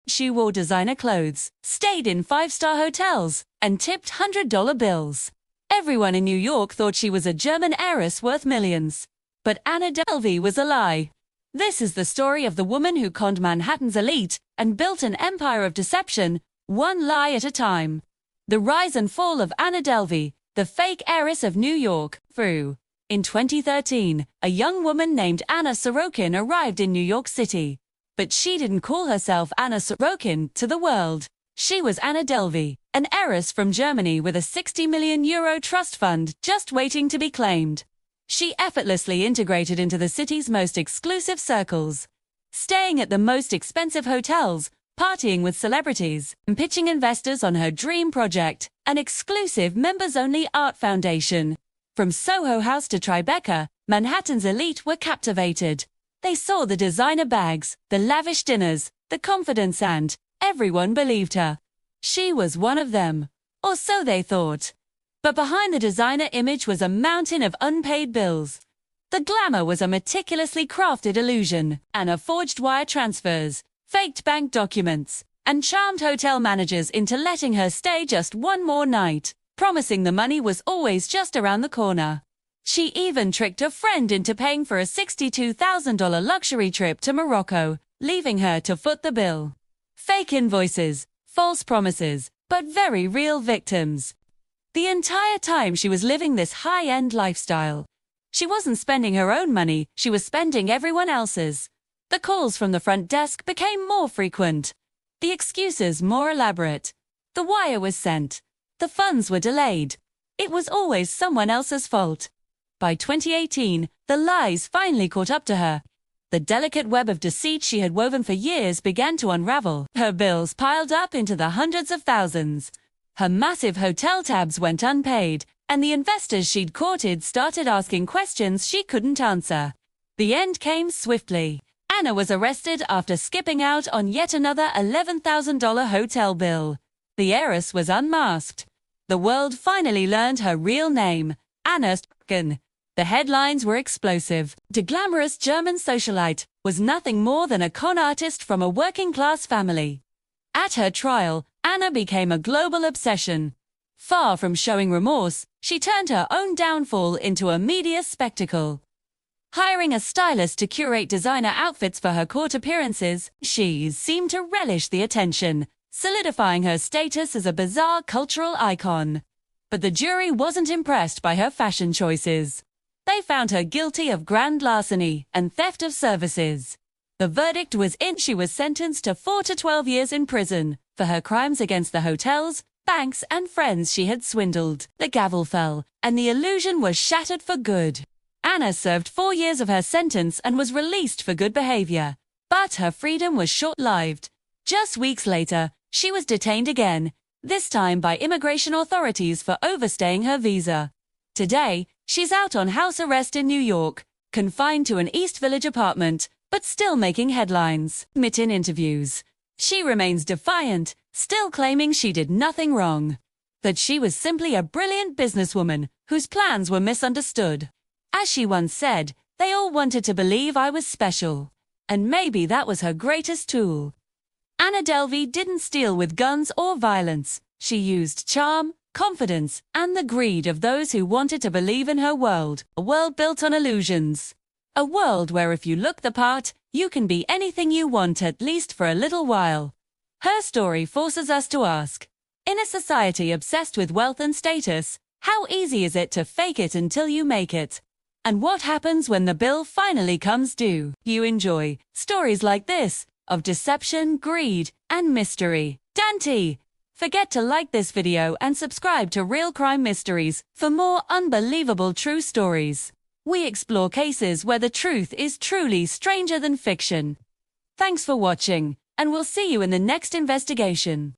She wore designer clothes, stayed in five-star hotels, and tipped $100 bills. Everyone in New York thought she was a German heiress worth millions. But Anna Delvey was a lie. This is the story of the woman who conned Manhattan's elite and built an empire of deception, one lie at a time. The rise and fall of Anna Delvey, the fake heiress of New York, through. In 2013, a young woman named Anna Sorokin arrived in New York City. But she didn't call herself Anna Sorokin to the world. She was Anna Delvey, an heiress from Germany with a €60 million trust fund just waiting to be claimed. She effortlessly integrated into the city's most exclusive circles, staying at the most expensive hotels, partying with celebrities, and pitching investors on her dream project, an exclusive members-only art foundation. From Soho House to Tribeca, Manhattan's elite were captivated. They saw the designer bags, the lavish dinners, the confidence, and everyone believed her. She was one of them. Or so they thought. But behind the designer image was a mountain of unpaid bills. The glamour was a meticulously crafted illusion. Anna forged wire transfers, faked bank documents, and charmed hotel managers into letting her stay just one more night, promising the money was always just around the corner. She even tricked a friend into paying for a $62,000 luxury trip to Morocco, leaving her to foot the bill. Fake invoices, false promises, but very real victims. The entire time she was living this high-end lifestyle. She wasn't spending her own money, she was spending everyone else's. The calls from the front desk became more frequent. The excuses more elaborate. The wire was sent. The funds were delayed. It was always someone else's fault. By 2018, the lies finally caught up to her. The delicate web of deceit she had woven for years began to unravel. Her bills piled up into the hundreds of thousands. Her massive hotel tabs went unpaid, and the investors she'd courted started asking questions she couldn't answer. The end came swiftly. Anna was arrested after skipping out on yet another $11,000 hotel bill. The heiress was unmasked. The world finally learned her real name, Anna Sorokin. The headlines were explosive. The glamorous German socialite was nothing more than a con artist from a working-class family. At her trial, Anna became a global obsession. Far from showing remorse, she turned her own downfall into a media spectacle. Hiring a stylist to curate designer outfits for her court appearances, she seemed to relish the attention, solidifying her status as a bizarre cultural icon. But the jury wasn't impressed by her fashion choices. They found her guilty of grand larceny and theft of services. The verdict was in. She was sentenced to 4 to 12 years in prison for her crimes against the hotels, banks, and friends she had swindled. The gavel fell, and the illusion was shattered for good. Anna served 4 years of her sentence and was released for good behavior. But her freedom was short-lived. Just weeks later, she was detained again, this time by immigration authorities for overstaying her visa. Today, she's out on house arrest in New York, confined to an East Village apartment, but still making headlines. In interviews, she remains defiant, still claiming she did nothing wrong. That she was simply a brilliant businesswoman whose plans were misunderstood. As she once said, they all wanted to believe I was special. And maybe that was her greatest tool. Anna Delvey didn't steal with guns or violence. She used charm, confidence, and the greed of those who wanted to believe in her world, a world built on illusions. A world where if you look the part, you can be anything you want at least for a little while. Her story forces us to ask, in a society obsessed with wealth and status, how easy is it to fake it until you make it? And what happens when the bill finally comes due? You enjoy stories like this, of deception, greed, and mystery. Dante! Forget to like this video and subscribe to Real Crime Mysteries for more unbelievable true stories. We explore cases where the truth is truly stranger than fiction. Thanks for watching, and we'll see you in the next investigation.